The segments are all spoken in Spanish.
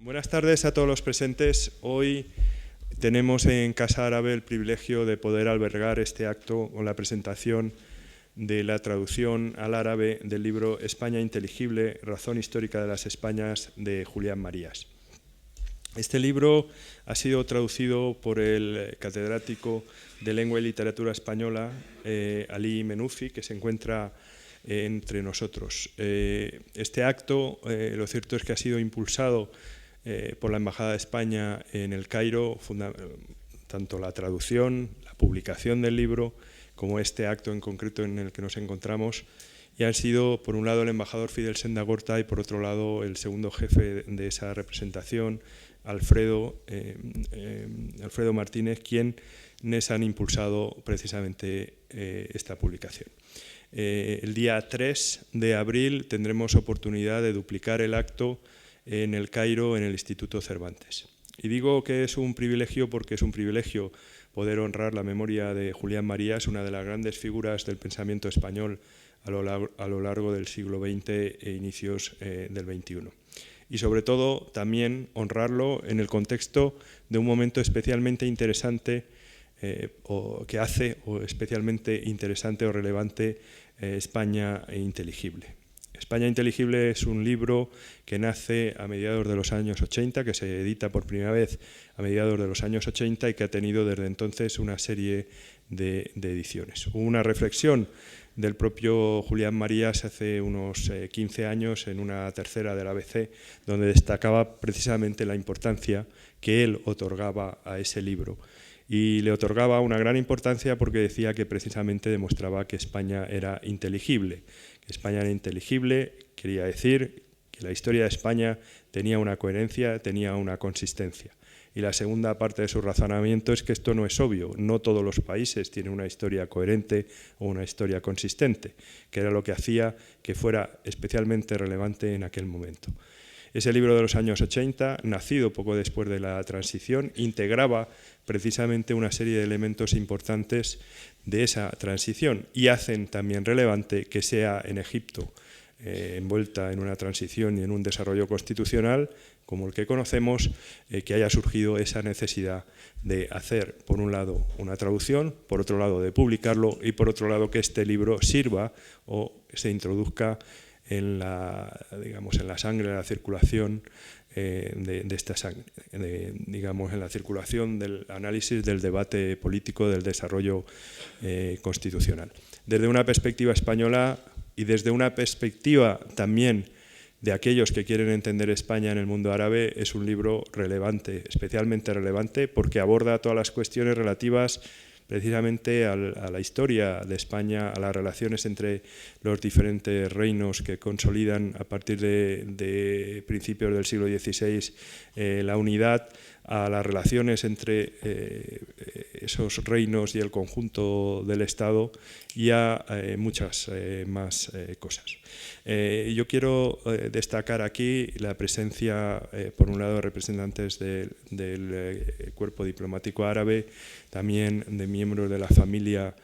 Buenas tardes a todos los presentes. Hoy tenemos en Casa Árabe el privilegio de poder albergar este acto con la presentación de la traducción al árabe del libro España inteligible, razón histórica de las Españas, de Julián Marías. Este libro ha sido traducido por el catedrático de Lengua y Literatura Española, Ali Menoufi, que se encuentra entre nosotros. Este acto, lo cierto es que ha sido impulsado por la Embajada de España en el Cairo, tanto la traducción, la publicación del libro, como este acto en concreto en el que nos encontramos, y han sido, por un lado, el embajador Fidel Sendagorta y, por otro lado, el segundo jefe de esa representación, Alfredo Martínez, quienes han impulsado precisamente esta publicación. El día 3 de abril tendremos oportunidad de duplicar el acto en el Cairo, en el Instituto Cervantes. Y digo que es un privilegio porque es un privilegio poder honrar la memoria de Julián Marías, una de las grandes figuras del pensamiento español a lo largo del siglo XX e inicios del XXI. Y sobre todo también honrarlo en el contexto de un momento especialmente interesante que hace especialmente interesante o relevante España inteligible. España inteligible es un libro que nace a mediados de los años 80, que se edita por primera vez a mediados de los años 80 y que ha tenido desde entonces una serie de ediciones. Hubo una reflexión del propio Julián Marías hace unos 15 años en una tercera del ABC, donde destacaba precisamente la importancia que él otorgaba a ese libro. Y le otorgaba una gran importancia porque decía que precisamente demostraba que España era inteligible. Que España era inteligible quería decir que la historia de España tenía una coherencia, tenía una consistencia. Y la segunda parte de su razonamiento es que esto no es obvio. No todos los países tienen una historia coherente o una historia consistente, que era lo que hacía que fuera especialmente relevante en aquel momento. Ese libro de los años 80, nacido poco después de la transición, integraba precisamente una serie de elementos importantes de esa transición y hacen también relevante que sea en Egipto, envuelta en una transición y en un desarrollo constitucional como el que conocemos, que haya surgido esa necesidad de hacer, por un lado, una traducción, por otro lado, de publicarlo y, por otro lado, que este libro sirva o se introduzca en la sangre, en la circulación de esta sangre, en la circulación del análisis, del debate político, del desarrollo constitucional. Desde una perspectiva española y desde una perspectiva también de aquellos que quieren entender España en el mundo árabe, es un libro relevante, especialmente relevante, porque aborda todas las cuestiones relativas precisamente a la historia de España, a las relaciones entre los diferentes reinos que consolidan a partir de principios del siglo XVI la unidad, a las relaciones entre esos reinos y el conjunto del Estado y a muchas más cosas. Yo quiero destacar aquí la presencia, por un lado, de representantes del cuerpo diplomático árabe, también de miembros de la familia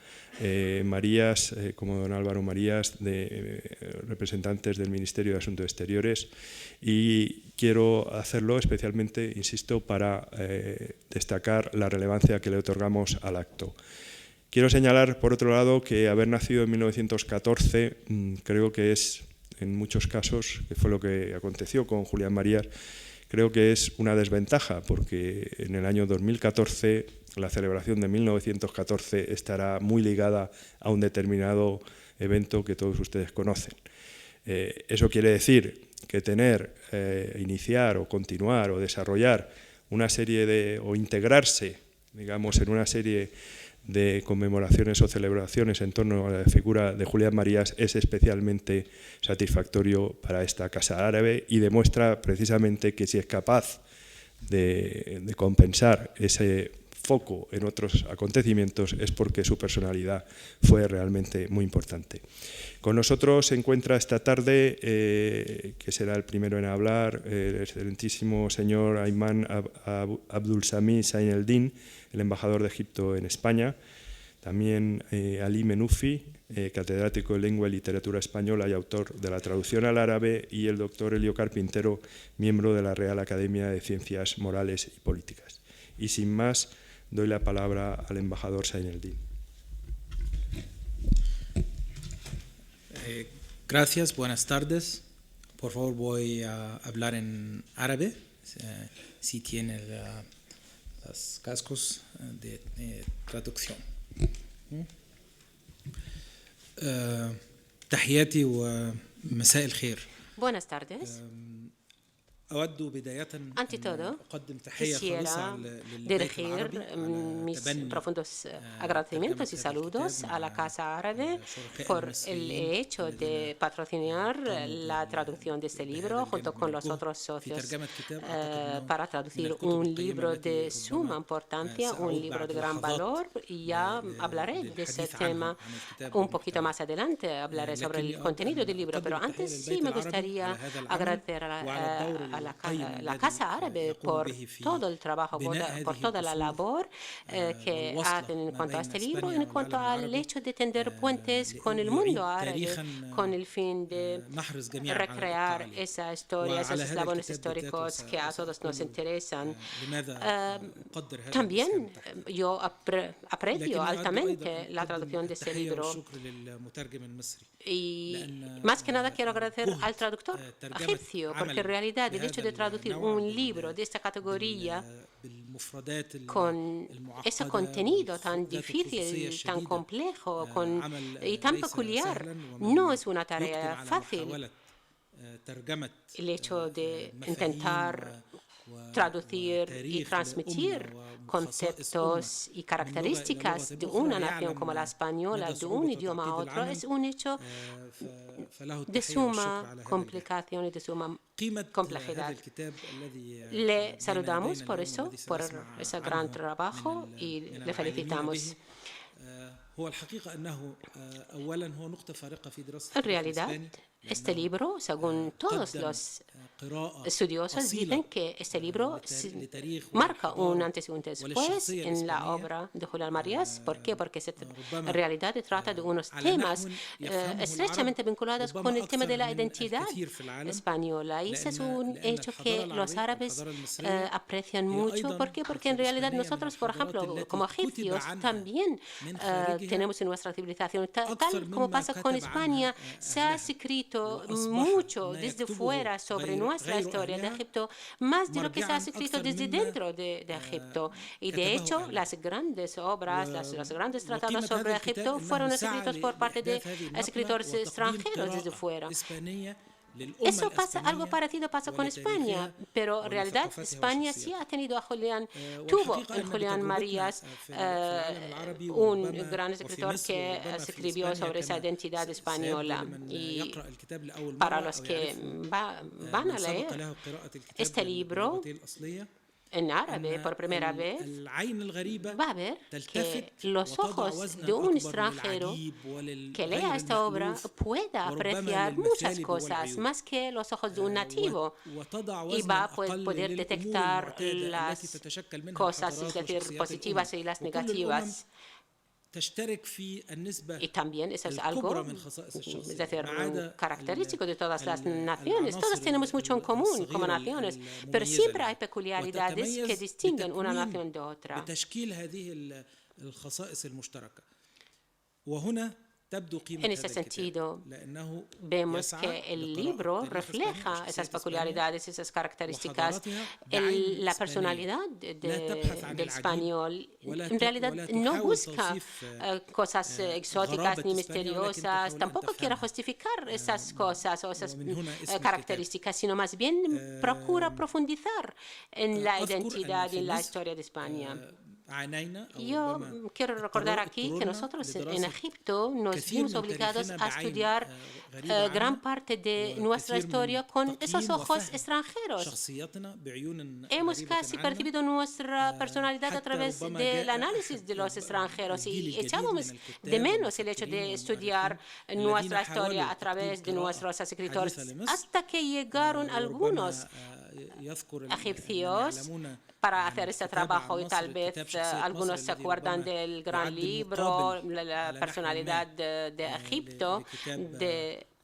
Marías, como don Álvaro Marías, de representantes del Ministerio de Asuntos Exteriores, y quiero hacerlo especialmente, insisto, para destacar la relevancia que le otorgamos al acto. Quiero señalar, por otro lado, que haber nacido en 1914 creo que es, en muchos casos, que fue lo que aconteció con Julián Marías, creo que es una desventaja, porque en el año 2014 la celebración de 1914 estará muy ligada a un determinado evento que todos ustedes conocen. Eso quiere decir que iniciar o continuar o desarrollar una serie o integrarse, digamos, en una serie de conmemoraciones o celebraciones en torno a la figura de Julián Marías es especialmente satisfactorio para esta Casa Árabe y demuestra precisamente que si es capaz de compensar ese foco en otros acontecimientos es porque su personalidad fue realmente muy importante. Con nosotros se encuentra esta tarde, que será el primero en hablar, el excelentísimo señor Ayman Abdulsami Zaineldin, el embajador de Egipto en España. También Ali Menoufi, catedrático de Lengua y Literatura Española y autor de la traducción al árabe, y el doctor Elio Carpintero, miembro de la Real Academia de Ciencias Morales y Políticas. Y sin más, doy la palabra al embajador Zaineldin. Gracias, buenas tardes. Por favor, voy a hablar en árabe, si tiene los cascos de traducción. تحياتي ومساء الخير. Buenas tardes. Ante todo, quisiera dirigir mis profundos agradecimientos y saludos a la Casa Árabe por el hecho de patrocinar la traducción de este libro junto con los otros socios para traducir un libro de suma importancia, un libro de gran valor. Y ya hablaré de ese tema un poquito más adelante, hablaré sobre el contenido del libro, pero antes sí me gustaría agradecer a la Casa Árabe por todo el trabajo, por toda la labor que hacen en cuanto a este libro, en cuanto al hecho de tender puentes con el mundo árabe, con el fin de recrear esa historia, esos eslabones históricos que a todos nos interesan. También yo aprecio altamente la traducción de este libro. Y más que nada quiero agradecer al traductor egipcio, porque en realidad el hecho de traducir un libro de esta categoría con ese contenido tan difícil, tan complejo y tan peculiar no es una tarea fácil. El hecho de intentar traducir y transmitir conceptos y características de una nación como la española, de un idioma a otro, es un hecho de suma complicación y de suma complejidad. Le saludamos por eso, por ese gran trabajo, y le felicitamos. En realidad, este libro, según todos los estudiosos, dicen que este libro marca un antes y un después en la obra de Julián Marías. ¿Por qué? Porque en realidad trata de unos temas estrechamente vinculados con el tema de la identidad española. Y ese es un hecho que los árabes aprecian mucho. ¿Por qué? Porque en realidad nosotros, por ejemplo, como egipcios, también tenemos en nuestra civilización, tal como pasa con España, se ha escrito mucho desde fuera sobre nuestra historia de Egipto, más de lo que se ha escrito desde dentro de Egipto. Y de hecho, las grandes obras, los grandes tratados sobre Egipto fueron escritos por parte de escritores extranjeros desde fuera. Eso pasa, algo parecido pasa con España, pero en realidad España sí ha tenido tuvo a Julián Marías, un gran escritor que escribió sobre esa identidad española. Y para los que van a leer este libro en árabe por primera vez, va a ver que los ojos de un extranjero que lea esta obra pueda apreciar muchas cosas, más que los ojos de un nativo, y va a poder detectar las cosas, es decir, positivas y las negativas. Y también eso es algo, es decir, característico de todas las naciones. Todos tenemos mucho en común como naciones, pero siempre hay peculiaridades que distinguen una nación de otra. En ese sentido, vemos que el libro refleja esas peculiaridades, esas características. La personalidad del español en realidad no busca cosas exóticas ni misteriosas, tampoco quiere justificar esas cosas o esas características, sino más bien procura profundizar en la identidad y en la historia de España. Yo quiero recordar aquí que nosotros en Egipto nos vimos obligados a estudiar gran parte de nuestra historia con esos ojos extranjeros. Hemos casi percibido nuestra personalidad a través del análisis de los extranjeros y echábamos de menos el hecho de estudiar nuestra historia a través de nuestros escritores, hasta que llegaron algunos egipcios para hacer este trabajo, y tal vez algunos se acuerdan del gran libro, La personalidad de Egipto,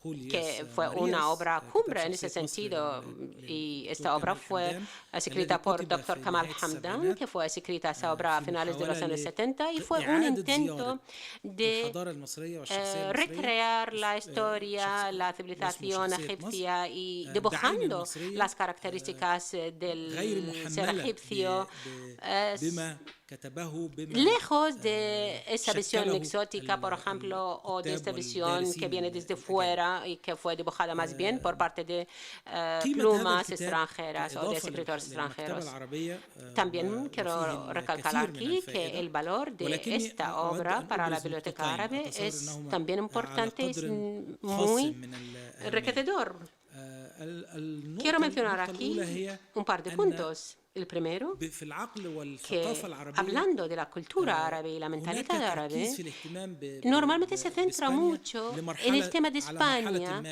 que fue una obra cumbre en ese sentido, y esta obra fue escrita por Dr. Kamal Hamdan, que fue escrita esa obra a finales de los años 70, y fue un intento de recrear la historia, la civilización egipcia, y dibujando las características del ser egipcio, lejos de esa visión exótica, por ejemplo, o de esta visión que viene desde fuera y que fue dibujada más bien por parte de plumas extranjeras o de escritores extranjeros. También quiero recalcar aquí que el valor de esta obra para la Biblioteca Árabe es también importante, es muy enriquecedor. Quiero mencionar aquí un par de puntos. El primero, que hablando de la cultura árabe y la mentalidad árabe, normalmente se centra mucho en el tema de España,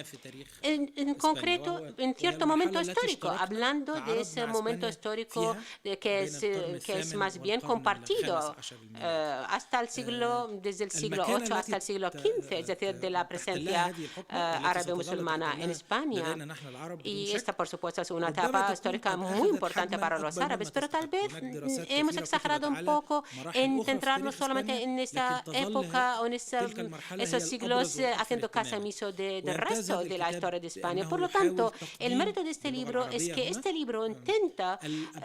en concreto en cierto momento histórico, hablando de ese momento histórico que es más bien compartido hasta el siglo, desde el siglo VIII hasta el siglo XV, es decir, de la presencia árabe musulmana en España. Y esta, por supuesto, es una etapa histórica muy importante para los árabes, pero tal vez hemos exagerado un poco en centrarnos solamente en esta época o en esos siglos, haciendo caso omiso del resto de la historia de España. Por lo tanto, el mérito de este libro es que este libro intenta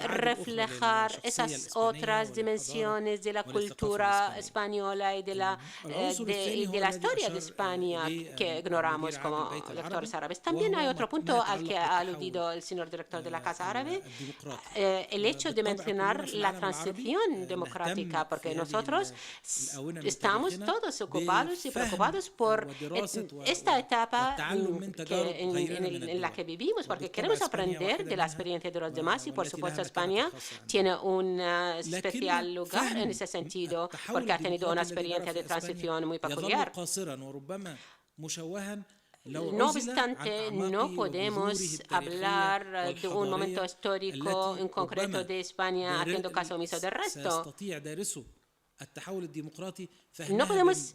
reflejar esas otras dimensiones de la cultura española y de la historia de España que ignoramos como lectores árabes. También hay otro punto al que ha aludido el señor director de la Casa Árabe, el hecho de mencionar la transición democrática, porque nosotros estamos todos ocupados y preocupados por esta etapa en la que vivimos, porque queremos aprender de la experiencia de los demás, y por supuesto España tiene un especial lugar en ese sentido, porque ha tenido una experiencia de transición muy peculiar. No obstante, no podemos hablar de un momento histórico en concreto de España haciendo caso omiso del resto. No podemos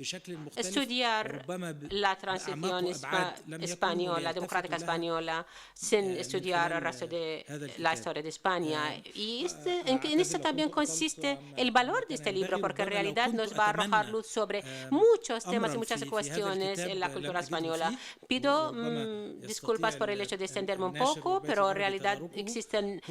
estudiar la transición española, democrática española, sin estudiar el resto de la historia de España. Y en esto también consiste el valor de este libro, porque en realidad nos va a arrojar luz sobre muchos temas y muchas cuestiones en la cultura española. Pido disculpas por el hecho de extenderme un poco, pero en realidad existen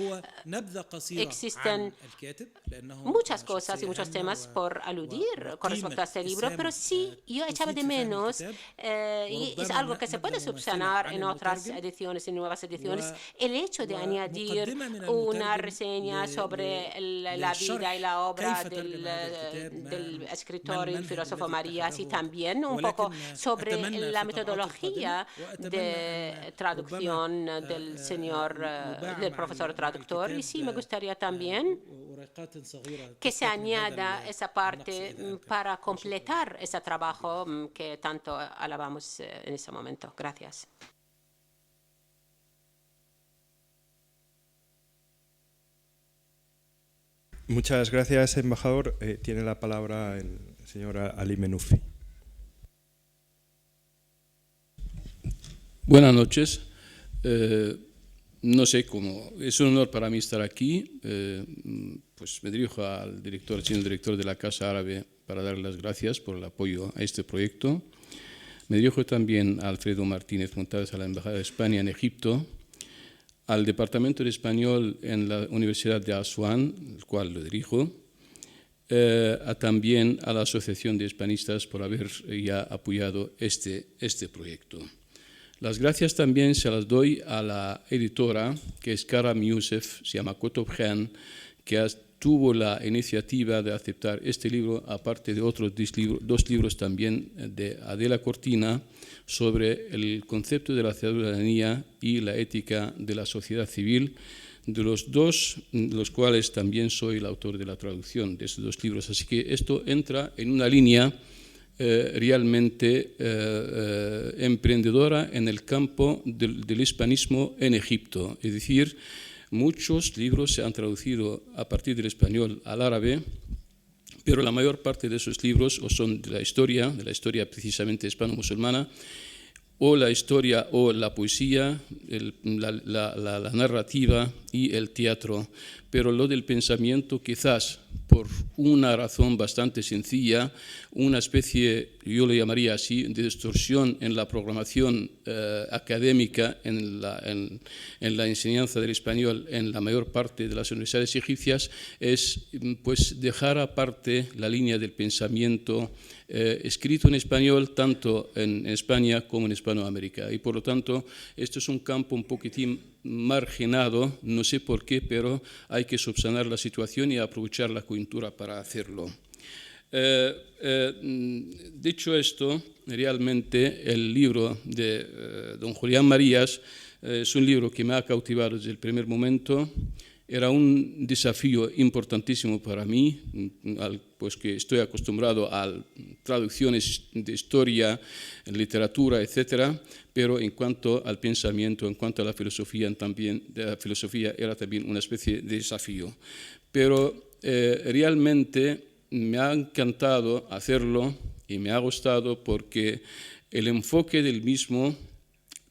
muchas cosas y muchos temas por aludir con respecto a este libro, pero sí, yo echaba de menos, y es algo que se puede subsanar en otras ediciones, en nuevas ediciones, el hecho de añadir una reseña sobre la vida y la obra del escritor y filósofo Marías, y también un poco sobre la metodología de traducción del del profesor traductor. Y sí, me gustaría también que se añada esa parte para completar ese trabajo que tanto alabamos en ese momento. Gracias. Muchas gracias, embajador. Tiene la palabra el señor Ali Menoufi. Buenas noches. No sé cómo. Es un honor para mí estar aquí. Pues me dirijo al señor director de la Casa Árabe para darle las gracias por el apoyo a este proyecto. Me dirijo también a Alfredo Martínez Montadas, a la Embajada de España en Egipto, al Departamento de Español en la Universidad de Asuán, el cual lo dirijo, también a la Asociación de Hispanistas por haber ya apoyado este proyecto. Las gracias también se las doy a la editora, que es Karam Youssef, se llama Kotob Khan, que tuvo la iniciativa de aceptar este libro, aparte de otros dos libros también de Adela Cortina, sobre el concepto de la ciudadanía y la ética de la sociedad civil, de los cuales también soy el autor de la traducción de estos dos libros. Así que esto entra en una línea realmente emprendedora en el campo del hispanismo en Egipto, es decir, Muchos libros se han traducido a partir del español al árabe, pero la mayor parte de esos libros o son de la historia precisamente hispano-musulmana, o la historia o la poesía, la narrativa y el teatro. Pero lo del pensamiento, quizás por una razón bastante sencilla, una especie, yo le llamaría así, de distorsión en la programación académica, en la enseñanza del español en la mayor parte de las universidades egipcias, es pues dejar aparte la línea del pensamiento escrito en español tanto en España como en Hispanoamérica. Y por lo tanto, esto es un campo un poquitín marginado, no sé por qué, pero hay que subsanar la situación y aprovechar la coyuntura para hacerlo. Dicho esto, realmente el libro de don Julián Marías es un libro que me ha cautivado desde el primer momento. Era un desafío importantísimo para mí, pues que estoy acostumbrado a traducciones de historia, literatura, etcétera, pero en cuanto al pensamiento, en cuanto a la filosofía, era también una especie de desafío. Pero realmente me ha encantado hacerlo y me ha gustado porque el enfoque del mismo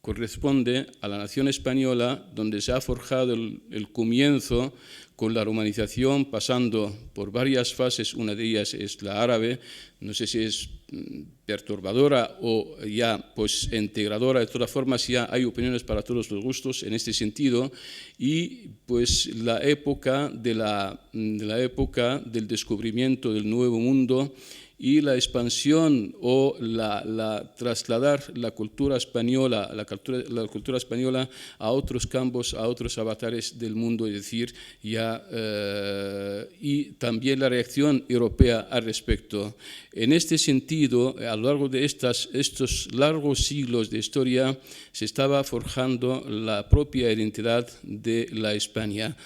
corresponde a la nación española, donde se ha forjado el comienzo con la romanización, pasando por varias fases. Una de ellas es la árabe, no sé si es perturbadora o ya pues integradora. De todas formas, ya hay opiniones para todos los gustos en este sentido, y pues la época del descubrimiento del Nuevo Mundo y la expansión o trasladar la cultura española, la cultura española a otros campos, a otros avatares del mundo, es decir, y también la reacción europea al respecto. En este sentido, a lo largo de estos largos siglos de historia, se estaba forjando la propia identidad de la España.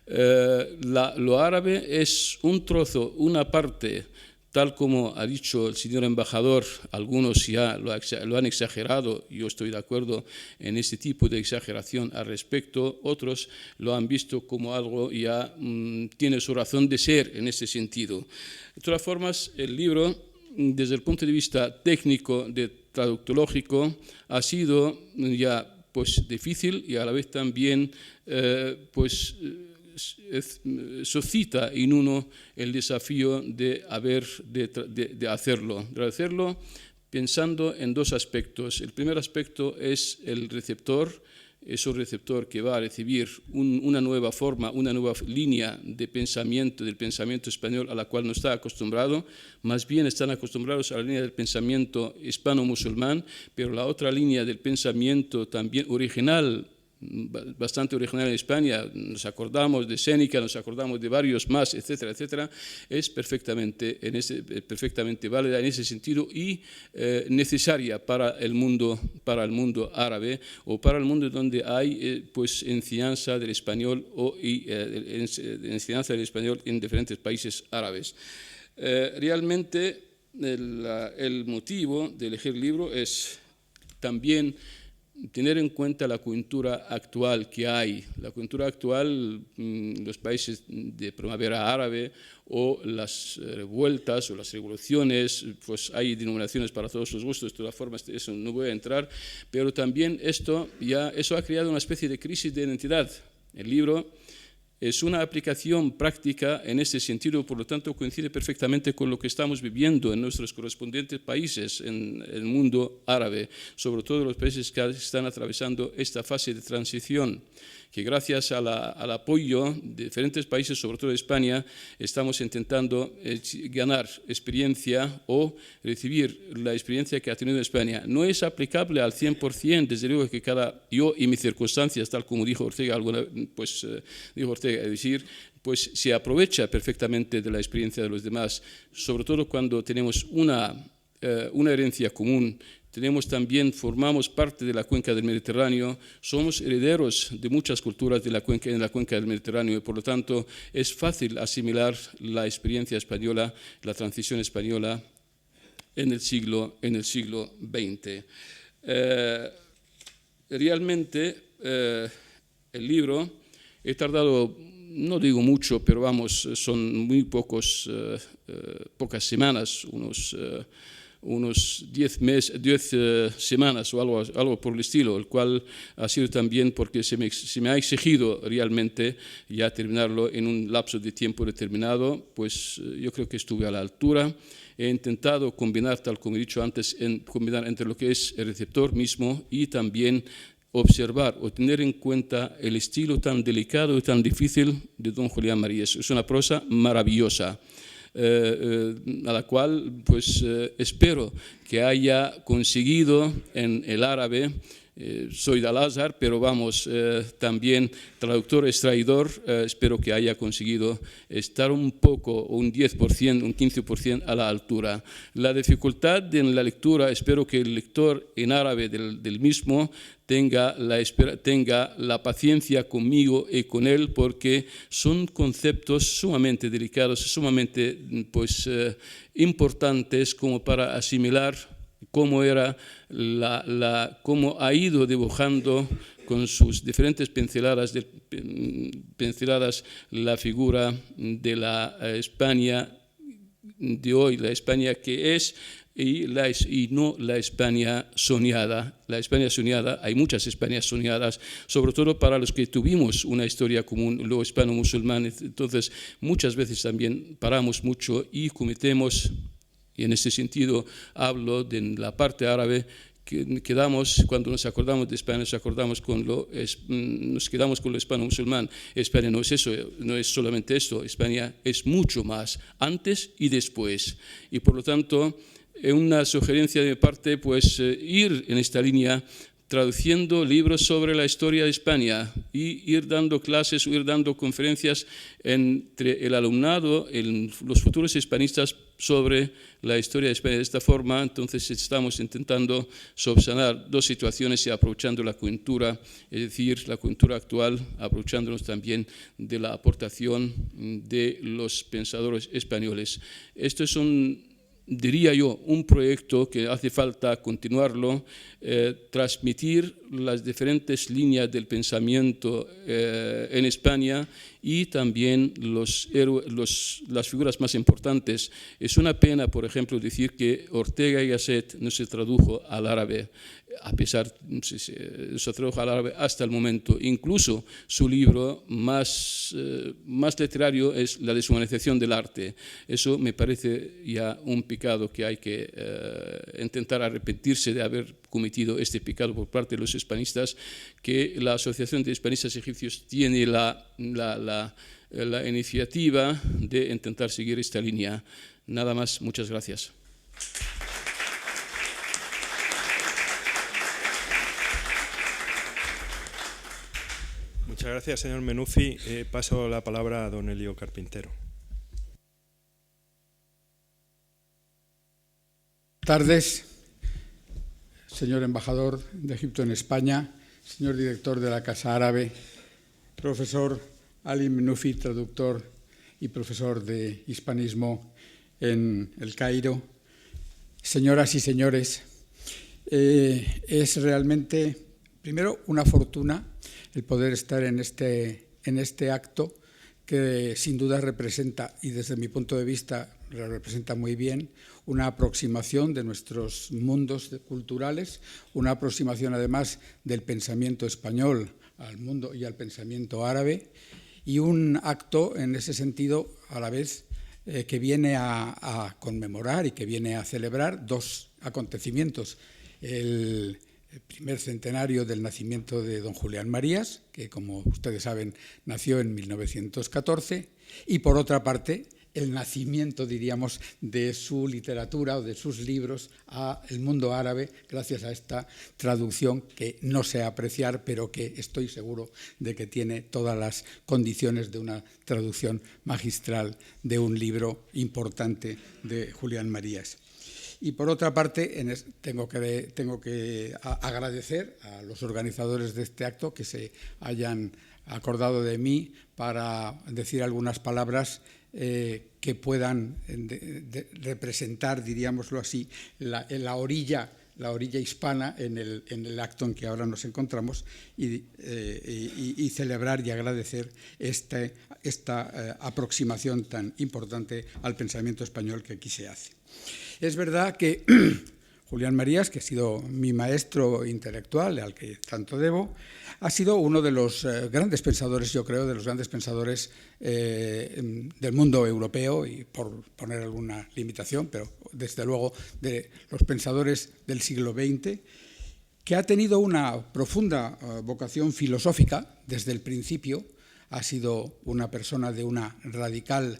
Lo árabe es un trozo, una parte, tal como ha dicho el señor embajador. Algunos ya lo han exagerado, yo estoy de acuerdo en este tipo de exageración al respecto, otros lo han visto como algo ya tiene su razón de ser en este sentido. De todas formas, el libro, desde el punto de vista técnico, traductológico, ha sido ya pues difícil y a la vez también suscita en uno el desafío de hacerlo pensando en dos aspectos. El primer aspecto es el receptor, es un receptor que va a recibir una nueva forma, una nueva línea de pensamiento, del pensamiento español a la cual no está acostumbrado. Más bien están acostumbrados a la línea del pensamiento hispano-musulmán, pero la otra línea del pensamiento también original, bastante original en España, nos acordamos de Séneca, nos acordamos de varios más, etcétera, etcétera, es perfectamente válida en ese sentido y necesaria para el mundo árabe o para el mundo donde hay pues enseñanza del español enseñanza del español en diferentes países árabes. Realmente el motivo de elegir el libro es también tener en cuenta la coyuntura actual que hay. La coyuntura actual, los países de primavera árabe o las revueltas o las revoluciones, pues hay denominaciones para todos los gustos, de todas formas eso no voy a entrar, pero también eso ha creado una especie de crisis de identidad. El libro es una aplicación práctica en este sentido, por lo tanto coincide perfectamente con lo que estamos viviendo en nuestros correspondientes países en el mundo árabe, sobre todo los países que están atravesando esta fase de transición, que gracias al apoyo de diferentes países, sobre todo de España, estamos intentando ganar experiencia o recibir la experiencia que ha tenido España. No es aplicable al 100%, desde luego que yo y mis circunstancias, tal como dijo Ortega, es decir, pues se aprovecha perfectamente de la experiencia de los demás, sobre todo cuando tenemos una herencia común. Formamos parte de la cuenca del Mediterráneo, somos herederos de muchas culturas en la cuenca del Mediterráneo y por lo tanto es fácil asimilar la experiencia española, la transición española en el siglo XX. Realmente el libro He tardado, no digo mucho, pero vamos, son muy pocas semanas, unos 10 semanas o algo por el estilo, el cual ha sido también porque se me ha exigido realmente ya terminarlo en un lapso de tiempo determinado. Pues yo creo que estuve a la altura. He intentado combinar, tal como he dicho antes, combinar entre lo que es el receptor mismo y también observar o tener en cuenta el estilo tan delicado y tan difícil de don Julián Marías. Es una prosa maravillosa, a la cual pues espero que haya conseguido en el árabe. Soy de Al-Azhar, pero vamos, también traductor extraidor, espero que haya conseguido estar un poco, un 10%, un 15% a la altura. La dificultad en la lectura, espero que el lector en árabe del mismo tenga la paciencia conmigo y con él, porque son conceptos sumamente delicados, sumamente pues, importantes como para asimilar cómo cómo ha ido dibujando con sus diferentes pinceladas la figura de la España de hoy, la España que es y no la España soñada. La España soñada, hay muchas Españas soñadas, sobre todo para los que tuvimos una historia común, lo hispano-musulmán. Entonces, muchas veces también paramos mucho y cometemos. Y en este sentido hablo de la parte árabe, que quedamos, cuando nos acordamos de España, nos quedamos con lo hispano-musulmán. España no es eso, no es solamente esto, España es mucho más, antes y después. Y por lo tanto, una sugerencia de mi parte, pues ir en esta línea, traduciendo libros sobre la historia de España y ir dando clases o ir dando conferencias entre el alumnado, los futuros hispanistas sobre la historia de España. De esta forma, entonces estamos intentando subsanar dos situaciones y aprovechando la coyuntura, es decir, la coyuntura actual, aprovechándonos también de la aportación de los pensadores españoles. Esto es diría yo, un proyecto que hace falta continuarlo, transmitir las diferentes líneas del pensamiento en España y también las figuras más importantes. Es una pena, por ejemplo, decir que Ortega y Gasset no se tradujo al árabe, a pesar se tradujo al árabe hasta el momento. Incluso su libro más literario es La deshumanización del arte. Eso me parece ya un pecado que hay que intentar arrepentirse de haber cometido este pecado por parte de los hispanistas, que la Asociación de Hispanistas Egipcios tiene la iniciativa de intentar seguir esta línea. Nada más, muchas gracias. Muchas gracias, señor Menuzzi. Paso la palabra a don Elio Carpintero. Buenas tardes, señor embajador de Egipto en España, señor director de la Casa Árabe, profesor Ali Menuzzi, traductor y profesor de hispanismo en El Cairo, señoras y señores. Es realmente, primero, una fortuna el poder estar en este acto que sin duda representa, y desde mi punto de vista lo representa muy bien, una aproximación de nuestros mundos culturales, una aproximación además del pensamiento español al mundo y al pensamiento árabe, y un acto en ese sentido a la vez que viene a conmemorar y que viene a celebrar dos acontecimientos. El primer centenario del nacimiento de don Julián Marías, que como ustedes saben nació en 1914, y por otra parte el nacimiento, diríamos, de su literatura o de sus libros al mundo árabe, gracias a esta traducción que no sé apreciar, pero que estoy seguro de que tiene todas las condiciones de una traducción magistral de un libro importante de Julián Marías. Y por otra parte, tengo que agradecer a los organizadores de este acto que se hayan acordado de mí para decir algunas palabras que puedan representar, diríamoslo así, la orilla la orilla hispana en el acto en que ahora nos encontramos y celebrar y agradecer esta aproximación tan importante al pensamiento español que aquí se hace. Es verdad que Julián Marías, que ha sido mi maestro intelectual, al que tanto debo, ha sido uno de los grandes pensadores, yo creo, de los grandes pensadores del mundo europeo, y por poner alguna limitación, pero desde luego de los pensadores del siglo XX, que ha tenido una profunda vocación filosófica desde el principio. Ha sido una persona de una radical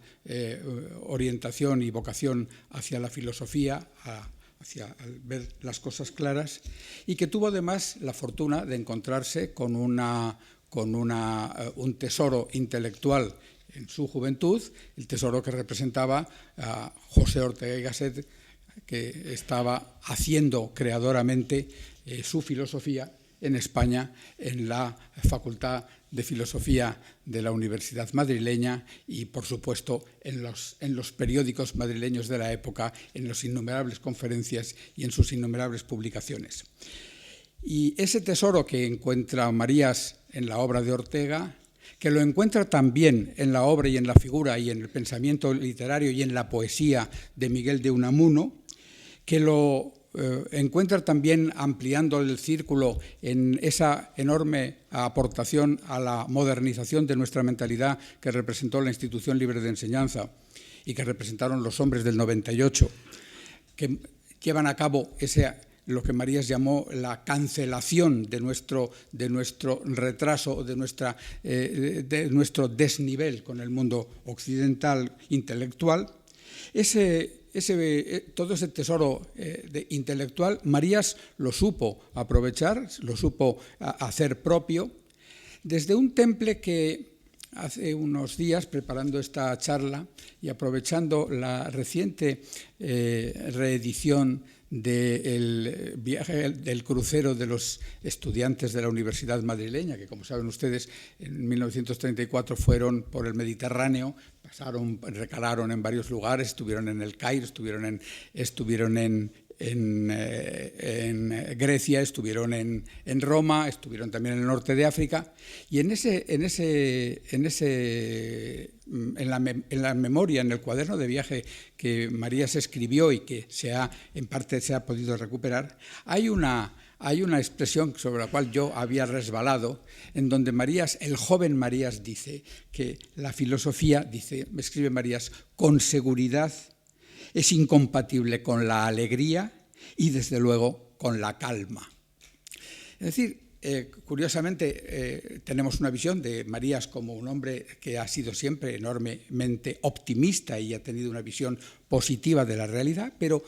orientación y vocación hacia la filosofía, hacia ver las cosas claras, y que tuvo además la fortuna de encontrarse con un tesoro intelectual en su juventud, el tesoro que representaba a José Ortega y Gasset, que estaba haciendo creadoramente su filosofía en España, en la Facultad de Filosofía de la Universidad madrileña y, por supuesto, en los periódicos madrileños de la época, en las innumerables conferencias y en sus innumerables publicaciones. Y ese tesoro que encuentra Marías en la obra de Ortega, que lo encuentra también en la obra y en la figura y en el pensamiento literario y en la poesía de Miguel de Unamuno, que lo encuentra también ampliando el círculo en esa enorme aportación a la modernización de nuestra mentalidad que representó la Institución Libre de Enseñanza y que representaron los hombres del 98, que llevan a cabo lo que Marías llamó la cancelación de nuestro retraso, de nuestro desnivel con el mundo occidental intelectual. Todo ese tesoro intelectual, Marías lo supo aprovechar, lo supo hacer propio, desde un temple que hace unos días, preparando esta charla y aprovechando la reciente reedición del viaje del crucero de los estudiantes de la Universidad madrileña, que, como saben ustedes, en 1934 fueron por el Mediterráneo, recalaron en varios lugares, estuvieron en el Cairo, estuvieron en Grecia, estuvieron en Roma, estuvieron también en el norte de África, y en la memoria, en el cuaderno de viaje que Marías escribió y que en parte se ha podido recuperar, hay una expresión sobre la cual yo había resbalado, en donde el joven Marías dice que la filosofía, escribe Marías, con seguridad es incompatible con la alegría y, desde luego, con la calma. Es decir, curiosamente, tenemos una visión de Marías como un hombre que ha sido siempre enormemente optimista y ha tenido una visión positiva de la realidad, pero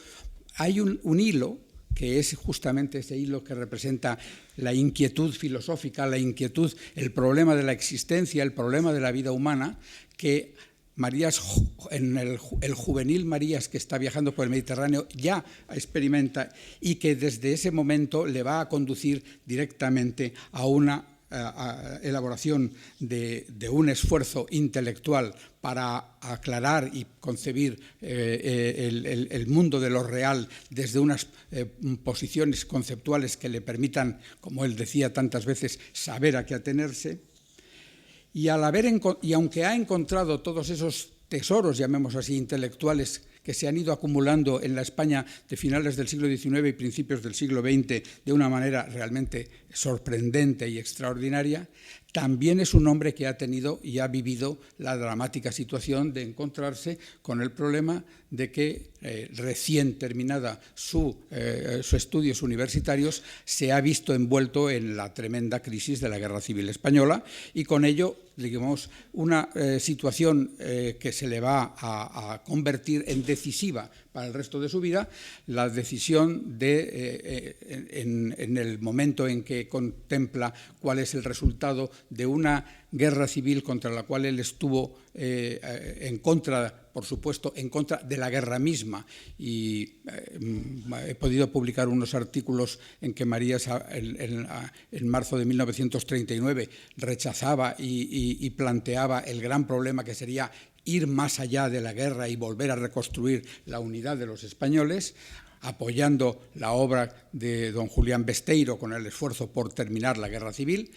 hay un hilo que es justamente ese hilo que representa la inquietud filosófica, el problema de la existencia, el problema de la vida humana, que Marías, el juvenil Marías que está viajando por el Mediterráneo ya experimenta, y que desde ese momento le va a conducir directamente a una elaboración de un esfuerzo intelectual para aclarar y concebir el mundo de lo real desde unas posiciones conceptuales que le permitan, como él decía tantas veces, saber a qué atenerse. Y aunque ha encontrado todos esos tesoros, llamemos así, intelectuales, que se han ido acumulando en la España de finales del siglo XIX y principios del siglo XX de una manera realmente sorprendente y extraordinaria, también es un hombre que ha tenido y ha vivido la dramática situación de encontrarse con el problema de que recién terminada sus estudios universitarios se ha visto envuelto en la tremenda crisis de la Guerra Civil Española, y con ello, digamos, una situación que se le va a convertir en decisiva para el resto de su vida, la decisión en el momento en que contempla cuál es el resultado de una guerra civil contra la cual él estuvo en contra, por supuesto, en contra de la guerra misma. Y he podido publicar unos artículos en que Marías, en marzo de 1939, rechazaba y planteaba el gran problema que sería ir más allá de la guerra y volver a reconstruir la unidad de los españoles. apoyando la obra de don Julián Besteiro con el esfuerzo por terminar la guerra civil,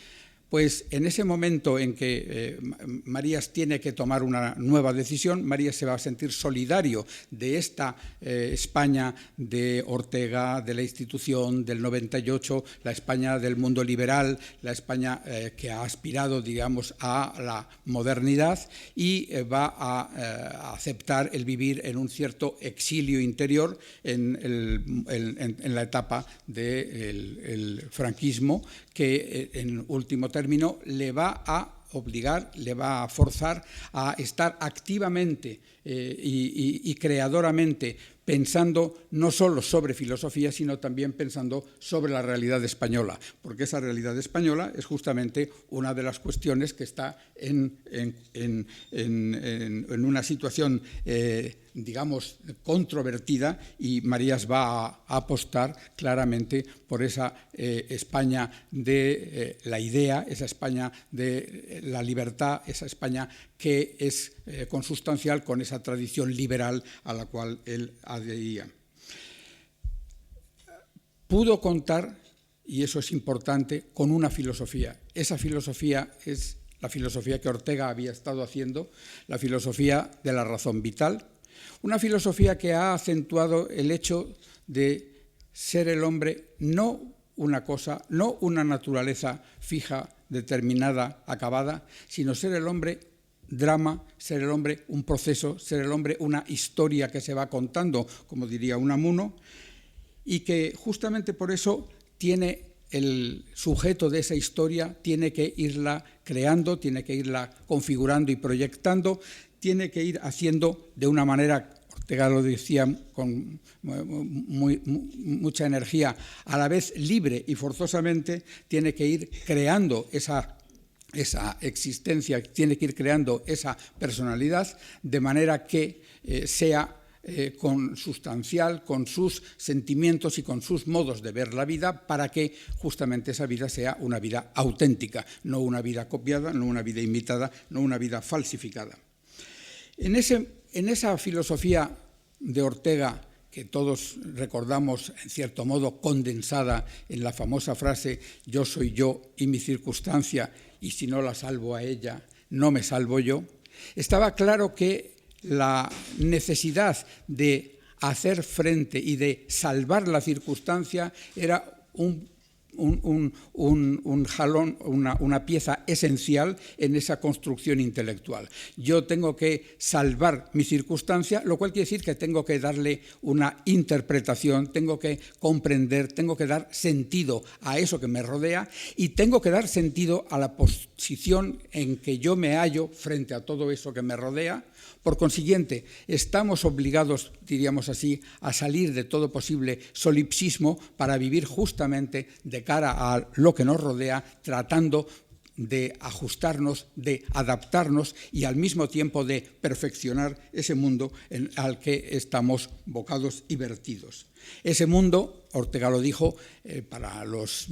pues en ese momento en que Marías tiene que tomar una nueva decisión, Marías se va a sentir solidario de esta España de Ortega, de la institución del 98, la España del mundo liberal, la España que ha aspirado, digamos, a la modernidad, y va a aceptar el vivir en un cierto exilio interior en la etapa del franquismo, que en último término le va a obligar, le va a forzar a estar activamente y creadoramente pensando no solo sobre filosofía, sino también pensando sobre la realidad española, porque esa realidad española es justamente una de las cuestiones que está en una situación digamos, controvertida, y Marías va a apostar claramente por esa España de la idea, esa España de la libertad, esa España que es consustancial con esa tradición liberal a la cual él adhería. Pudo contar, y eso es importante, con una filosofía. Esa filosofía es la filosofía que Ortega había estado haciendo, la filosofía de la razón vital, una filosofía que ha acentuado el hecho de ser el hombre no una cosa, no una naturaleza fija, determinada, acabada, sino ser el hombre drama, ser el hombre un proceso, ser el hombre una historia que se va contando, como diría Unamuno, y que justamente por eso tiene el sujeto de esa historia, tiene que irla creando, tiene que irla configurando y proyectando, tiene que ir haciendo de una manera, Ortega lo decía con mucha energía, a la vez libre y forzosamente, tiene que ir creando esa existencia, tiene que ir creando esa personalidad, de manera que sea consustancial con sus sentimientos y con sus modos de ver la vida, para que justamente esa vida sea una vida auténtica, no una vida copiada, no una vida imitada, no una vida falsificada. En esa filosofía de Ortega, que todos recordamos en cierto modo condensada en la famosa frase «yo soy yo y mi circunstancia, y si no la salvo a ella, no me salvo yo», estaba claro que la necesidad de hacer frente y de salvar la circunstancia era un jalón, una pieza esencial en esa construcción intelectual. Yo tengo que salvar mi circunstancia, lo cual quiere decir que tengo que darle una interpretación, tengo que comprender, tengo que dar sentido a eso que me rodea, y tengo que dar sentido a la posición en que yo me hallo frente a todo eso que me rodea. Por consiguiente, estamos obligados, diríamos así, a salir de todo posible solipsismo para vivir justamente de cara a lo que nos rodea, tratando de ajustarnos, de adaptarnos y al mismo tiempo de perfeccionar ese mundo al que estamos bocados y vertidos. Ese mundo, Ortega lo dijo, para los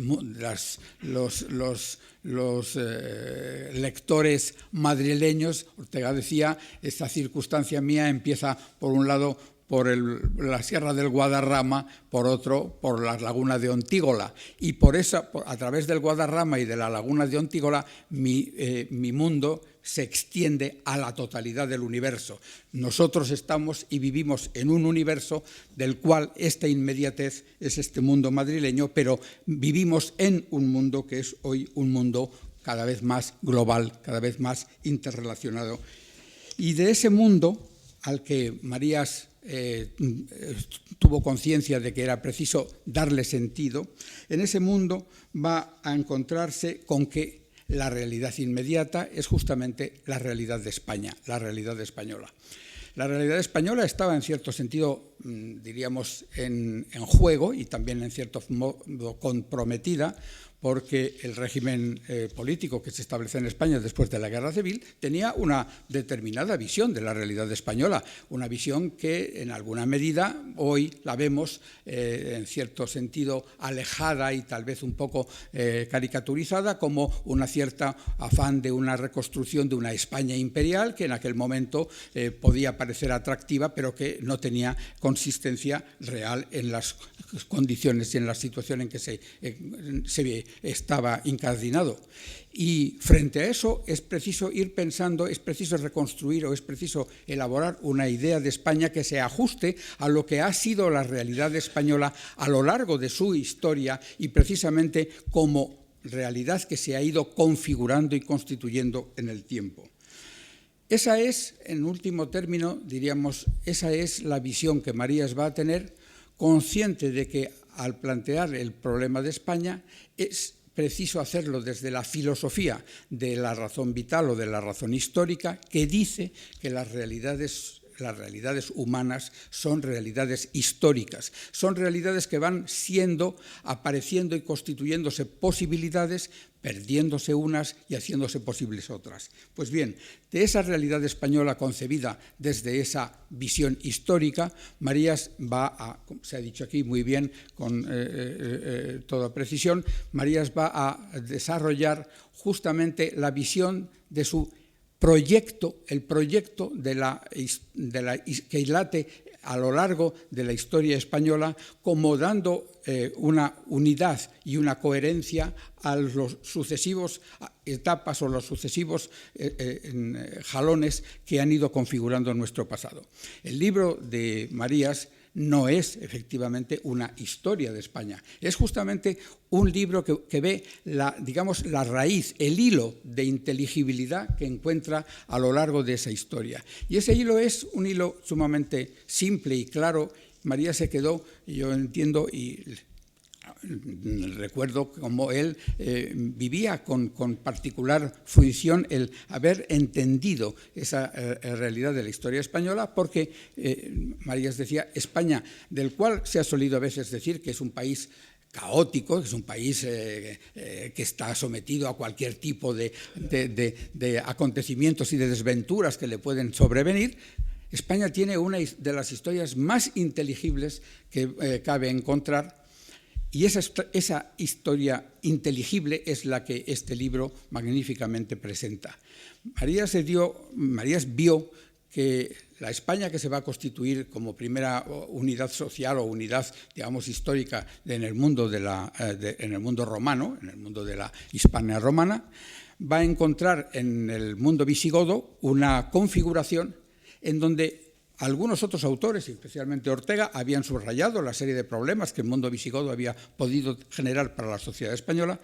lectores madrileños, Ortega decía, esta circunstancia mía empieza por un lado por la Sierra del Guadarrama, por otro por la laguna de Ontígola, y a través del Guadarrama y de la laguna de Ontígola mi mundo se extiende a la totalidad del universo. Nosotros estamos y vivimos en un universo del cual esta inmediatez es este mundo madrileño, pero vivimos en un mundo que es hoy un mundo cada vez más global, cada vez más interrelacionado. Y de ese mundo al que Marías tuvo conciencia de que era preciso darle sentido, en ese mundo va a encontrarse con que la realidad inmediata es justamente la realidad de España, la realidad española. La realidad española estaba en cierto sentido, diríamos, en juego y también en cierto modo comprometida, porque el régimen político que se establece en España después de la Guerra Civil tenía una determinada visión de la realidad española, una visión que en alguna medida hoy la vemos en cierto sentido alejada y tal vez un poco caricaturizada como una cierta afán de una reconstrucción de una España imperial que en aquel momento podía parecer atractiva, pero que no tenía consistencia real en las condiciones y en la situación en que se estaba incardinado. Y frente a eso es preciso ir pensando, es preciso reconstruir o es preciso elaborar una idea de España que se ajuste a lo que ha sido la realidad española a lo largo de su historia y precisamente como realidad que se ha ido configurando y constituyendo en el tiempo. Esa es, en último término, diríamos, esa es la visión que Marías va a tener, consciente de que al plantear el problema de España es preciso hacerlo desde la filosofía de la razón vital o de la razón histórica, que dice que las realidades humanas son realidades históricas, son realidades que van apareciendo y constituyéndose posibilidades, perdiéndose unas y haciéndose posibles otras. Pues bien, de esa realidad española concebida desde esa visión histórica, Marías va a, como se ha dicho aquí muy bien, con toda precisión, Marías va a desarrollar justamente la visión de su proyecto, el proyecto que late a lo largo de la historia española, como dando una unidad y una coherencia a los sucesivos etapas o los sucesivos jalones que han ido configurando nuestro pasado. El libro de Marías no es efectivamente una historia de España, es justamente un libro que ve la raíz, el hilo de inteligibilidad que encuentra a lo largo de esa historia. Y ese hilo es un hilo sumamente simple y claro. Marías se quedó, yo entiendo y recuerdo cómo él vivía con particular fruición el haber entendido esa realidad de la historia española, porque Marías decía, España, del cual se ha solido a veces decir que es un país caótico, que es un país que está sometido a cualquier tipo de acontecimientos y de desventuras que le pueden sobrevenir. España tiene una de las historias más inteligibles que cabe encontrar. Y esa historia inteligible es la que este libro magníficamente presenta. Marías vio que la España que se va a constituir como primera unidad social o unidad, digamos, histórica en el mundo, en el mundo romano, en el mundo de la Hispania romana, va a encontrar en el mundo visigodo una configuración en donde algunos otros autores, especialmente Ortega, habían subrayado la serie de problemas que el mundo visigodo había podido generar para la sociedad española,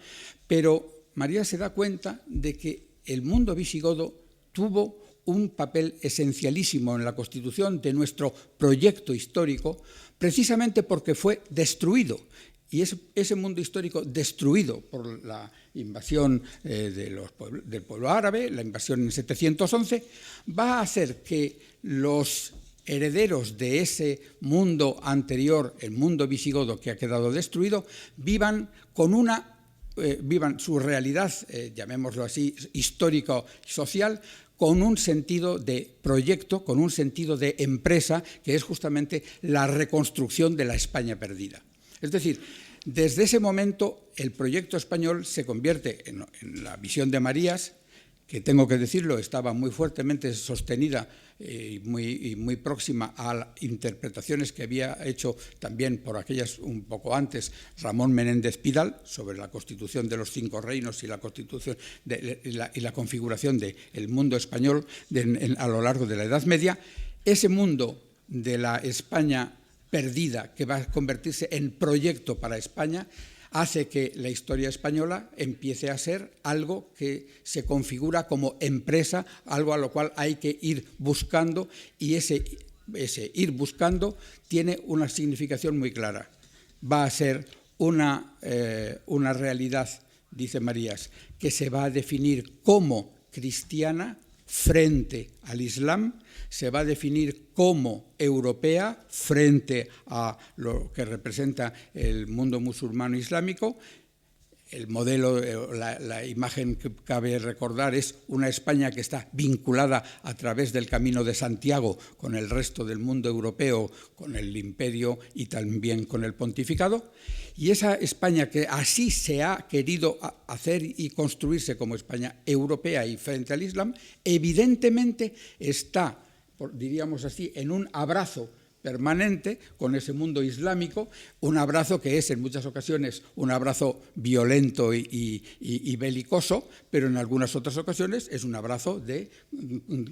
pero Marías se da cuenta de que el mundo visigodo tuvo un papel esencialísimo en la constitución de nuestro proyecto histórico, precisamente porque fue destruido. Y ese mundo histórico destruido por la invasión del pueblo árabe, la invasión en 711, va a hacer que los herederos de ese mundo anterior, el mundo visigodo que ha quedado destruido, vivan su realidad, llamémoslo así, histórico-social, con un sentido de proyecto, con un sentido de empresa, que es justamente la reconstrucción de la España perdida. Es decir, desde ese momento el proyecto español se convierte en la visión de Marías, que tengo que decirlo, estaba muy fuertemente sostenida y muy próxima a interpretaciones que había hecho también por aquellas un poco antes Ramón Menéndez Pidal sobre la constitución de los 5 reinos y la constitución y la configuración del mundo español a lo largo de la Edad Media. Ese mundo de la España perdida, que va a convertirse en proyecto para España, hace que la historia española empiece a ser algo que se configura como empresa, algo a lo cual hay que ir buscando, y ese ir buscando tiene una significación muy clara. Va a ser una realidad, dice Marías, que se va a definir como cristiana frente al Islam, se va a definir como europea frente a lo que representa el mundo musulmano islámico, El modelo, la imagen que cabe recordar es una España que está vinculada a través del Camino de Santiago con el resto del mundo europeo, con el imperio y también con el pontificado. Y esa España que así se ha querido hacer y construirse como España europea y frente al Islam, evidentemente está, diríamos así, en un abrazo permanente con ese mundo islámico, un abrazo que es en muchas ocasiones un abrazo violento y belicoso, pero en algunas otras ocasiones es un abrazo de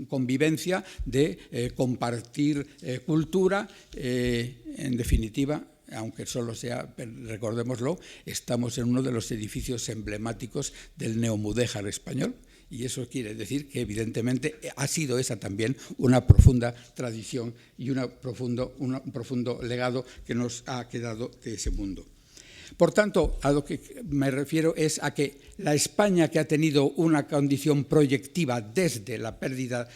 convivencia, de compartir cultura, en definitiva. Aunque solo sea, recordémoslo, estamos en uno de los edificios emblemáticos del neomudéjar español. Y eso quiere decir que evidentemente ha sido esa también una profunda tradición y un profundo legado que nos ha quedado de ese mundo. Por tanto, a lo que me refiero es a que la España que ha tenido una condición proyectiva desde la pérdida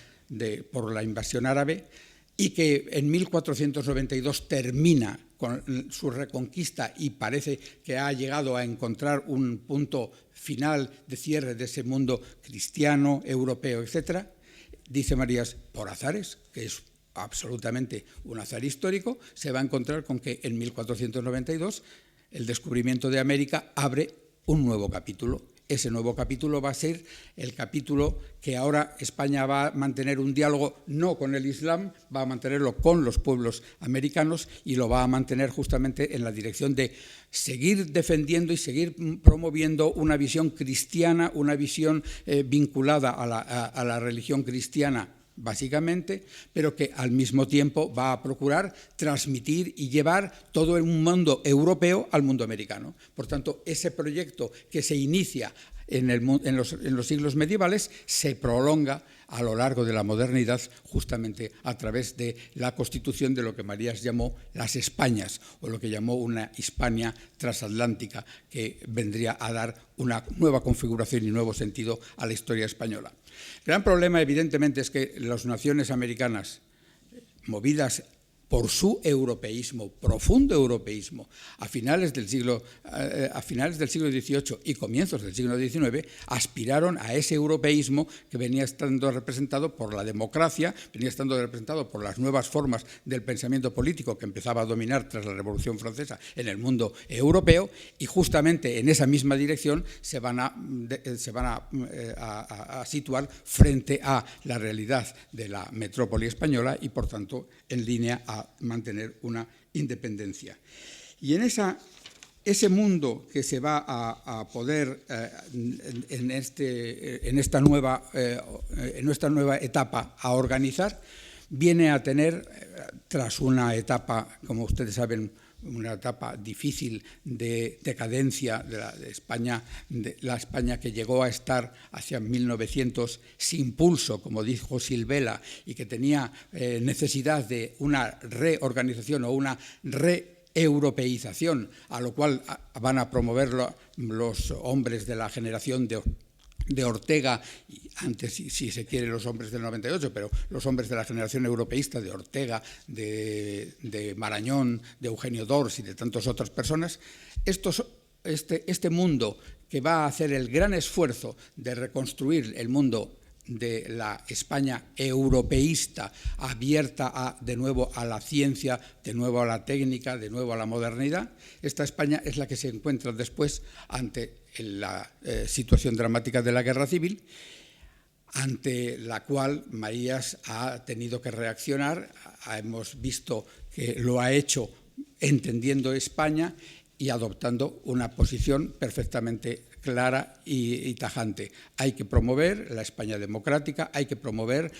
por la invasión árabe y que en 1492 termina con su reconquista y parece que ha llegado a encontrar un punto final de cierre de ese mundo cristiano, europeo, etc., dice Marías, por azares, que es absolutamente un azar histórico, se va a encontrar con que en 1492 el descubrimiento de América abre un nuevo capítulo. Ese nuevo capítulo va a ser el capítulo que ahora España va a mantener un diálogo no con el Islam, va a mantenerlo con los pueblos americanos y lo va a mantener justamente en la dirección de seguir defendiendo y seguir promoviendo una visión cristiana, una visión vinculada a la religión cristiana básicamente, pero que al mismo tiempo va a procurar transmitir y llevar todo el mundo europeo al mundo americano. Por tanto, ese proyecto que se inicia en los siglos medievales se prolonga a lo largo de la modernidad justamente a través de la constitución de lo que Marías llamó las Españas o lo que llamó una Hispania transatlántica que vendría a dar una nueva configuración y nuevo sentido a la historia española. El gran problema evidentemente es que las naciones americanas movidas por su europeísmo, profundo europeísmo, a finales del siglo XVIII y comienzos del siglo XIX, aspiraron a ese europeísmo que venía estando representado por la democracia, venía estando representado por las nuevas formas del pensamiento político que empezaba a dominar tras la Revolución Francesa en el mundo europeo, y justamente en esa misma dirección se van a situar frente a la realidad de la metrópoli española y, por tanto, en línea a mantener una independencia. Y en ese mundo que se va a poder en esta nueva etapa a organizar, viene a tener, tras una etapa, como ustedes saben, una etapa difícil de decadencia de la España que llegó a estar hacia 1900 sin pulso, como dijo Silvela, y que tenía necesidad de una reorganización o una reeuropeización, a lo cual van a promoverlo los hombres de la generación de Ortega, y antes, si se quiere, los hombres del 98, pero los hombres de la generación europeísta, de Ortega, de Marañón, de Eugenio Dors y de tantas otras personas. Este mundo que va a hacer el gran esfuerzo de reconstruir el mundo de la España europeísta, abierta de nuevo a la ciencia, de nuevo a la técnica, de nuevo a la modernidad, esta España es la que se encuentra después ante la situación dramática de la Guerra Civil, ante la cual Marías ha tenido que reaccionar. Hemos visto que lo ha hecho entendiendo España y adoptando una posición perfectamente clara y tajante. Hay que promover la España democrática, hay que promover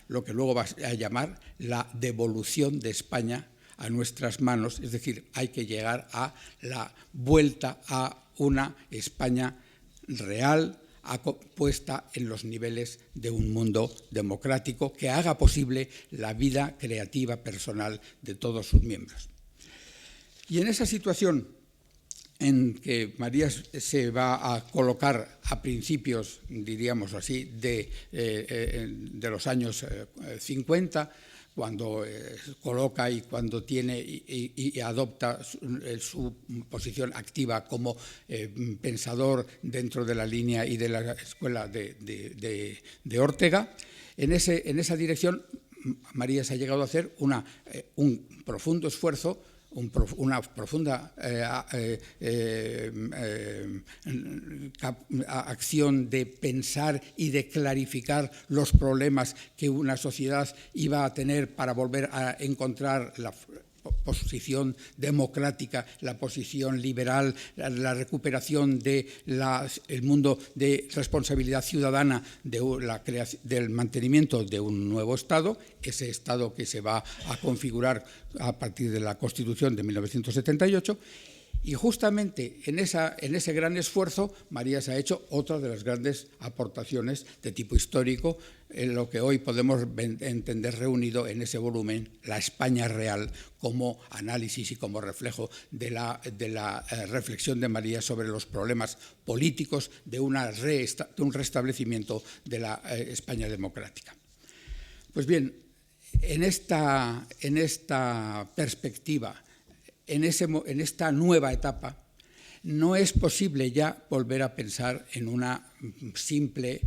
lo que luego va a llamar la devolución de España a nuestras manos, es decir, hay que llegar a la vuelta a una España real, puesta en los niveles de un mundo democrático que haga posible la vida creativa personal de todos sus miembros. Y en esa situación en que Marías se va a colocar a principios, diríamos así, de los años 50, cuando coloca y cuando tiene y adopta su posición activa como pensador dentro de la línea y de la escuela de Ortega. En esa dirección, Marías ha llegado a hacer un profundo esfuerzo, una profunda acción de pensar y de clarificar los problemas que una sociedad iba a tener para volver a encontrar la posición democrática, la posición liberal, la recuperación del mundo de responsabilidad ciudadana, del mantenimiento de un nuevo Estado, ese Estado que se va a configurar a partir de la Constitución de 1978. Y justamente en ese gran esfuerzo, Marías ha hecho otra de las grandes aportaciones de tipo histórico, en lo que hoy podemos entender reunido en ese volumen, la España real, como análisis y como reflejo de la reflexión de Marías sobre los problemas políticos de un restablecimiento de la España democrática. Pues bien, en esta perspectiva, en esta nueva etapa, no es posible ya volver a pensar en una simple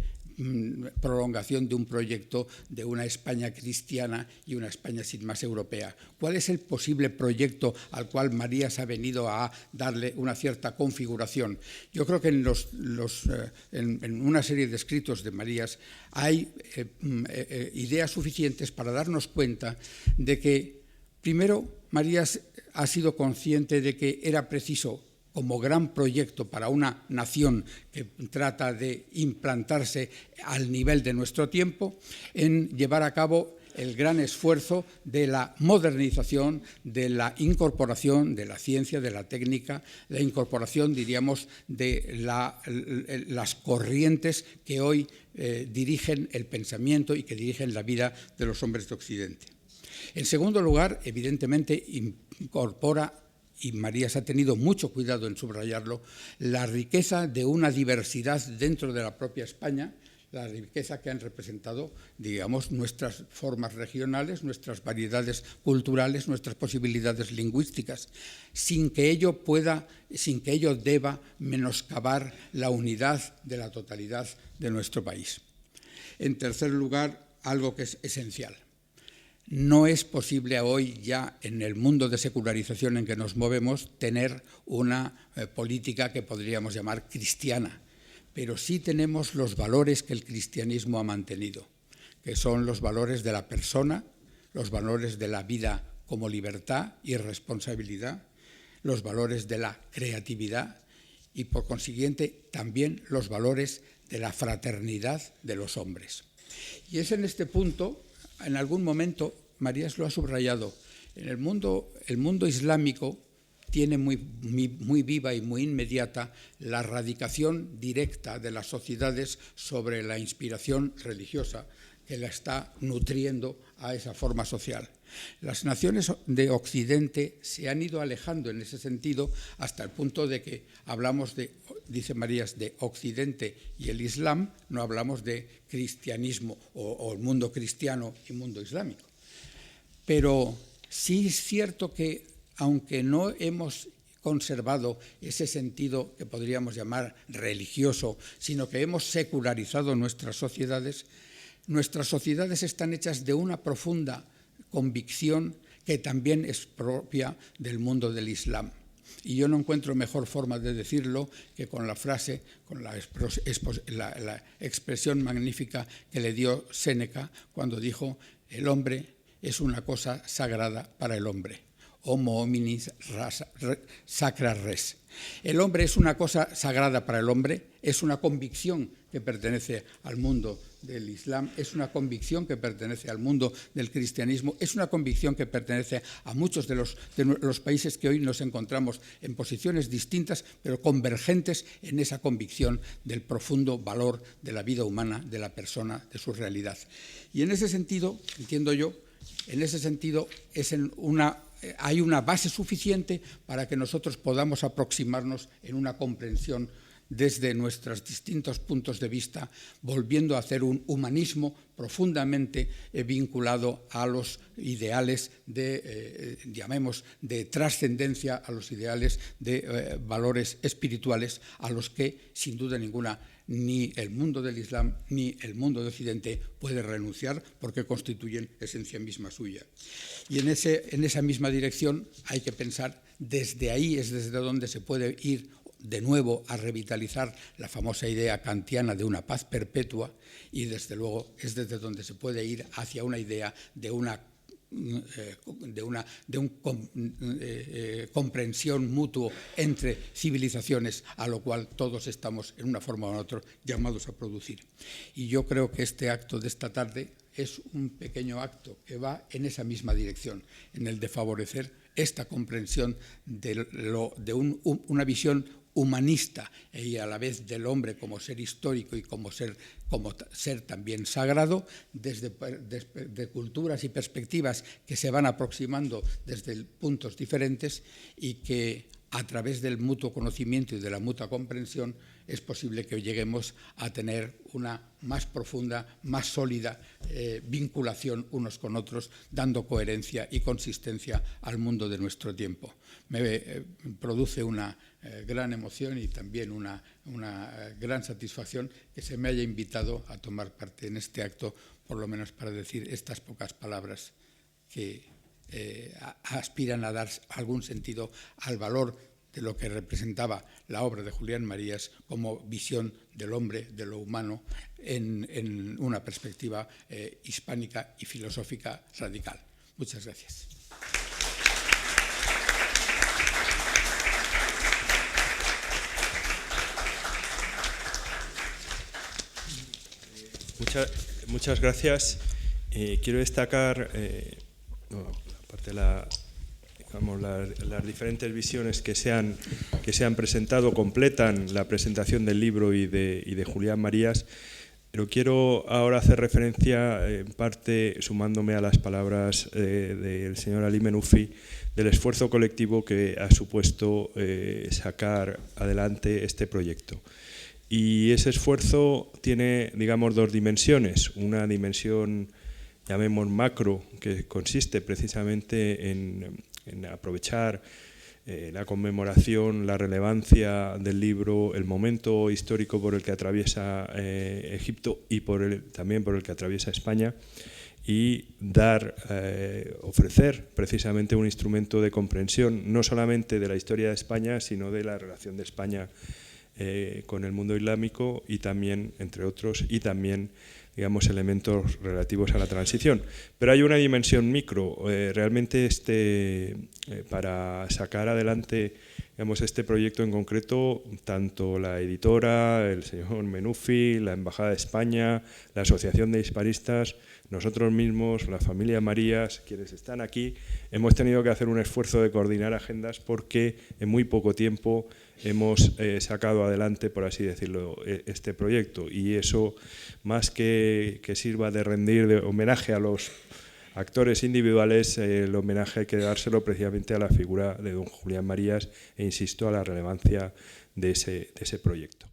prolongación de un proyecto de una España cristiana y una España sin más europea. ¿Cuál es el posible proyecto al cual Marías ha venido a darle una cierta configuración? Yo creo que en una serie de escritos de Marías hay ideas suficientes para darnos cuenta de que, primero, Marías ha sido consciente de que era preciso, como gran proyecto para una nación que trata de implantarse al nivel de nuestro tiempo, en llevar a cabo el gran esfuerzo de la modernización, de la incorporación de la ciencia, de la técnica, la incorporación, diríamos, de las corrientes que hoy dirigen el pensamiento y que dirigen la vida de los hombres de Occidente. En segundo lugar, evidentemente, incorpora, y Marías ha tenido mucho cuidado en subrayarlo, la riqueza de una diversidad dentro de la propia España, la riqueza que han representado, digamos, nuestras formas regionales, nuestras variedades culturales, nuestras posibilidades lingüísticas, sin que ello deba menoscabar la unidad de la totalidad de nuestro país. En tercer lugar, algo que es esencial. No es posible hoy ya en el mundo de secularización en que nos movemos tener una política que podríamos llamar cristiana, pero sí tenemos los valores que el cristianismo ha mantenido, que son los valores de la persona, los valores de la vida como libertad y responsabilidad, los valores de la creatividad y, por consiguiente, también los valores de la fraternidad de los hombres. Y es en este punto, en algún momento, Marías lo ha subrayado, en el mundo islámico tiene muy viva y muy inmediata la radicación directa de las sociedades sobre la inspiración religiosa que la está nutriendo a esa forma social. Las naciones de Occidente se han ido alejando en ese sentido hasta el punto de que hablamos dice Marías, de Occidente y el Islam, no hablamos de cristianismo o el mundo cristiano y mundo islámico. Pero sí es cierto que, aunque no hemos conservado ese sentido que podríamos llamar religioso, sino que hemos secularizado nuestras sociedades están hechas de una profunda convicción que también es propia del mundo del Islam. Y yo no encuentro mejor forma de decirlo que con la frase, con la expresión magnífica que le dio Séneca cuando dijo: el hombre es una cosa sagrada para el hombre. Homo hominis sacra res. El hombre es una cosa sagrada para el hombre, es una convicción que pertenece al mundo del Islam, es una convicción que pertenece al mundo del cristianismo, es una convicción que pertenece a muchos de los países que hoy nos encontramos en posiciones distintas, pero convergentes en esa convicción del profundo valor de la vida humana, de la persona, de su realidad. Y en ese sentido, entiendo yo, hay una base suficiente para que nosotros podamos aproximarnos en una comprensión desde nuestros distintos puntos de vista, volviendo a hacer un humanismo profundamente vinculado a los ideales llamemos, de trascendencia, a los ideales de valores espirituales, a los que, sin duda ninguna, ni el mundo del Islam ni el mundo de Occidente puede renunciar, porque constituyen esencia misma suya. Y en esa misma dirección hay que pensar, desde ahí es desde donde se puede ir de nuevo a revitalizar la famosa idea kantiana de una paz perpetua, y desde luego es desde donde se puede ir hacia una idea de una comprensión mutua entre civilizaciones, a lo cual todos estamos en una forma u otra llamados a producir. Y yo creo que este acto de esta tarde es un pequeño acto que va en esa misma dirección, en el de favorecer esta comprensión de una visión humanista y a la vez del hombre como ser histórico y como ser también sagrado, desde culturas y perspectivas que se van aproximando desde puntos diferentes, y que a través del mutuo conocimiento y de la mutua comprensión es posible que lleguemos a tener una más profunda, más sólida vinculación unos con otros, dando coherencia y consistencia al mundo de nuestro tiempo. Me produce una gran emoción y también una gran satisfacción que se me haya invitado a tomar parte en este acto, por lo menos para decir estas pocas palabras que aspiran a dar algún sentido al valor de lo que representaba la obra de Julián Marías como visión del hombre, de lo humano, en una perspectiva hispánica y filosófica radical. Muchas gracias. Muchas gracias. Quiero destacar, aparte de las diferentes visiones que se han presentado, completan la presentación del libro y de Julián Marías, pero quiero ahora hacer referencia, en parte sumándome a las palabras del señor Ali Menoufi, del esfuerzo colectivo que ha supuesto sacar adelante este proyecto. Y ese esfuerzo tiene, digamos, dos dimensiones. Una dimensión, llamemos macro, que consiste precisamente en aprovechar la conmemoración, la relevancia del libro, el momento histórico por el que atraviesa Egipto y también por el que atraviesa España, y ofrecer precisamente un instrumento de comprensión no solamente de la historia de España, sino de la relación de España con el mundo islámico, y también, entre otros, y también, digamos, elementos relativos a la transición. Pero hay una dimensión micro. Realmente para sacar adelante, digamos, este proyecto en concreto, tanto la editora, el señor Menoufi, la Embajada de España, la Asociación de Hispanistas, nosotros mismos, la familia Marías, quienes están aquí, hemos tenido que hacer un esfuerzo de coordinar agendas, porque en muy poco tiempo hemos sacado adelante, por así decirlo, este proyecto. Y eso, más que sirva de rendir homenaje a los actores individuales, el homenaje hay que dárselo precisamente a la figura de don Julián Marías, e insisto, a la relevancia de ese proyecto.